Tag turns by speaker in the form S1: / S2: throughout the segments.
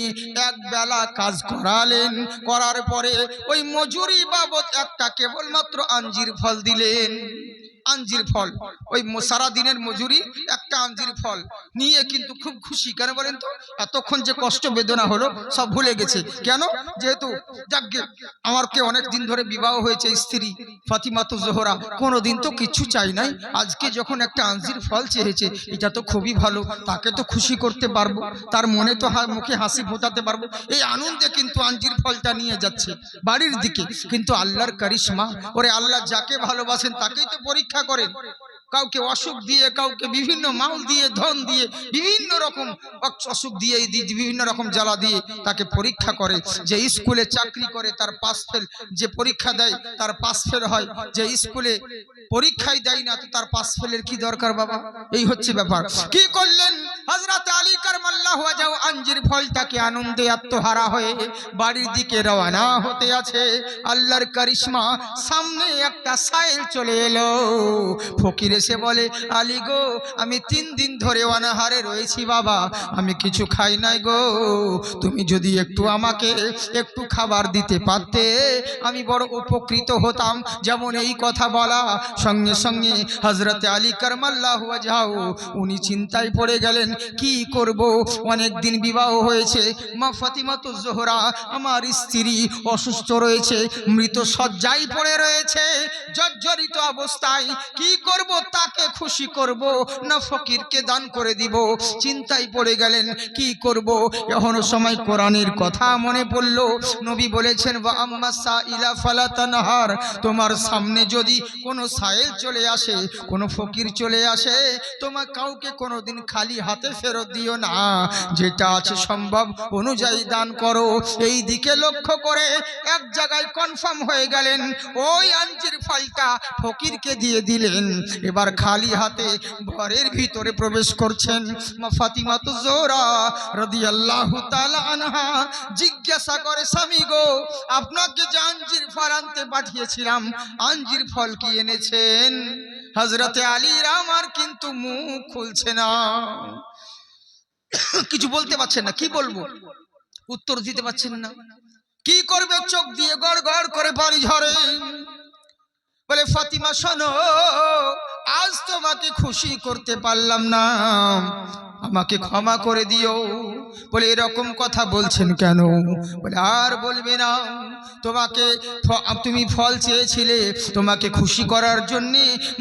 S1: নিয়ে এক বেলা কাজ করালেন। করার পরে ওই মজুরি বাবদ একটা কেবলমাত্র আঞ্জির ফল দিলেন। আঞ্জির ফল, ওই সারা দিনের মজুরি একটা আঞ্জির ফল নিয়ে কিন্তু খুব খুশি। কেন বলেন তো? এতক্ষণ যে কষ্ট বেদনা হলো সব ভুলে গেছে। কেন? যেহেতু যাকগে আমারকে অনেক দিন ধরে বিবাহ হয়েছে, স্ত্রী ফাতিমাতুজ জোহরা কোনোদিন তো কিছু চাই নাই, আজকে যখন একটা আঞ্জির ফল চেয়েছে এটা তো খুবই ভালো, তাকে তো খুশি করতে পারবো, তার মনে তো মুখে হাসি ফোটাতে পারবো। এই আনন্দে কিন্তু আঞ্জির ফলটা নিয়ে যাচ্ছে বাড়ির দিকে। কিন্তু আল্লাহর কারিশমা, ওরে আল্লাহ যাকে ভালোবাসেন তাকেই তো পরীক্ষা করেন। কাউকে অসুখ দিয়ে, কাউকে বিভিন্ন মাল দিয়ে, ধন দিয়ে, বিভিন্ন রকম অসুখ দিয়ে, বিভিন্ন রকম জ্বালা দিয়ে তাকে পরীক্ষা করে। যে স্কুলে চাকরি করে তার পাস ফেল, যে পরীক্ষা দেয় তার পাস ফেল হয়, যে স্কুলে পরীক্ষাই দেয় না তো তার পাস ফেলের কি দরকার বাবা? এই হচ্ছে ব্যাপার। কি করলেন হযরত আলী কাররামাল্লাহু ওয়াজহু? আঞ্জির ফলটাকে আনন্দে আত্মহারা হয়ে বাড়ির দিকে রওনা হতে আছে। আল্লাহর কারিশমা, সামনে একটা সাইল চলে এলো। ফকির এসে বলে, আলী গো, আমি 3 দিন ধরে অনাহারে রয়েছি বাবা, আমি কিছু খাই নাই গো, তুমি যদি একটু আমাকে একটু খাবার দিতে পারতে আমি বড় উপকৃত হতাম। যেমন এই কথা বলা সঙ্গে সঙ্গে হযরত আলী কাররামাল্লাহু ওয়াজহু উনি চিন্তায় পড়ে গেলেন, কি করব? অনেক দিন বিবাহ হয়েছে, মা ফাতিমাতুজ জোহরা আমার স্ত্রী অসুস্থ রয়েছে, মৃত শয্যায় পড়ে রয়েছে, জর্জরিত অবস্থায়। কি করব? তাকে খুশি করব না ফকিরকে দান করে দিব? চিন্তায় পড়ে গেলেন কি করব। এখনো সময় কোরআনের কথা মনে পড়ল। নবী বলেছেন, ওয়া আম্মাস সাইলা ফালা তানহার, তোমার সামনে যদি কোনো সাইল চলে আসে, কোনো ফকির চলে আসে, তোমার কাউকে কোনোদিন খালি হাতে ফেরত দিও না, যেটা আছে সম্ভব অনুযায়ী দান করো। এই দিকে লক্ষ্য করে এক জায়গায় কনফার্ম হয়ে গেলেন, ওই আঞ্জির ফলটা ফকিরকে দিয়ে দিলেন। এবার খালি হাতে ঘরের ভিতরে প্রবেশ করছেন। মা ফাতিমাতুজ জোহরা রাদিয়াল্লাহু তাআলা আনহা জিজ্ঞাসা করে, স্বামী গো, আপনাকে যে আঞ্জির ফল আনতে পাঠিয়েছিলাম, আঞ্জির ফল কি এনেছেন? হযরতে আলীর আমার কিন্তু মুখ খুলছে না, কিছু বলতে পারছেন না। কি বলবো? উত্তর দিতে পারছেন না। কি করবে? চোখ দিয়ে গড় গড় করে পানি ঝরে। বলে, ফাতিমা শোনো, আজ তোমাকে খুশি করতে পারলাম না, আমাকে ক্ষমা করে দিও। বলে, এরকম কথা বলছেন কেন? বলে, আর বলবে না, তোমাকে তুমি ফল চেয়েছিলে, তোমাকে খুশি করার জন্য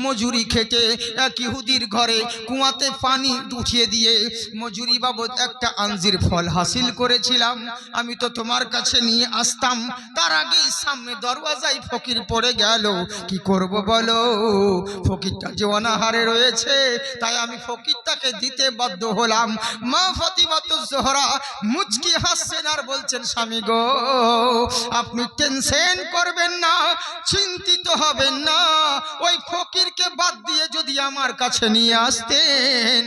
S1: মজুরি খেটে এক ইহুদির ঘরে কুয়াতে পানি উঠিয়ে দিয়ে মজুরি বাবদ একটা আঞ্জির ফল হাসিল করেছিলাম। আমি তো তোমার কাছে নিয়ে আসতাম, তার আগেই সামনে দরওয়াজায় ফকির পড়ে গেল। কি করব বলো? ফকিরটা যে অনাহারে রয়েছে, তাই আমি ফকিরটাকে দিতে বাধ্য হলাম। মা ফাতিমাতুজ জোহরা মুচকি হাসছেন আর বলছেন, স্বামী গো, আপনি টেনশন করবেন না, চিন্তিত হবেন না, ওই ফকিরকে বাদ দিয়ে যদি আমার কাছে নিয়ে আসতেন,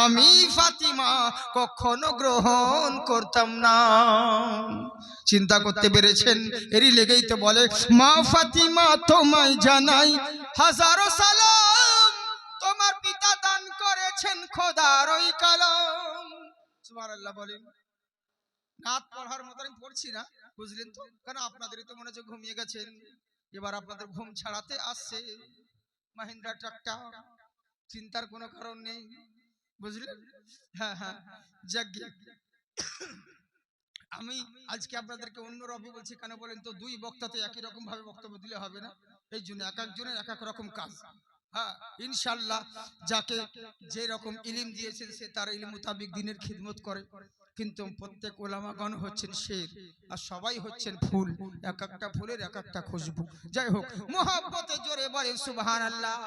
S1: আমি ফাতিমা কখনো গ্রহণ করতাম না। চিন্তা করতে পেরেছেন? এরই লেগেই তো বলে, মা ফাতিমা তোমায় জানাই হাজারো সালাম, তোমার পিতা দান করেছেন খোদার ওই কলম। সুবহানাল্লাহ বলেন। নাত পড়ার মতো আমি পড়ছি না, বুঝলেন তো? কারণ আপনাদেরই তো মনে হচ্ছে ঘুমিয়ে গেছেন। এবার আপনাদের ঘুম ছাড়াতে আসছে মাহিন্দ্রা ট্রাক্টর, চিন্তার কোনো কারণ নেই, বুঝলেন? হ্যাঁ হ্যাঁ, যাক। আমি আজকে আপনাদেরকে অন্য রকম বলছি, কেন বলেন তো? দুই বক্তাতে একই রকম ভাবে বক্তব্য দিলে হবে না, এই জন্য এক একজনের এক এক রকম কাজ। হ্যাঁ, ইনশাআল্লাহ যাকে যে রকম ইলম দিয়েছেন সে তার ইলম মোতাবেক দিনের খিদমত করে। কিন্তু প্রত্যেক ওলামাগণ হচ্ছেন শের, আর সবাই হচ্ছেন ফুল, এক একটা ফুলের এক একটা খুশবু। যাই হোক, মুহাব্বতে জোরে বলে সুবহানাল্লাহ।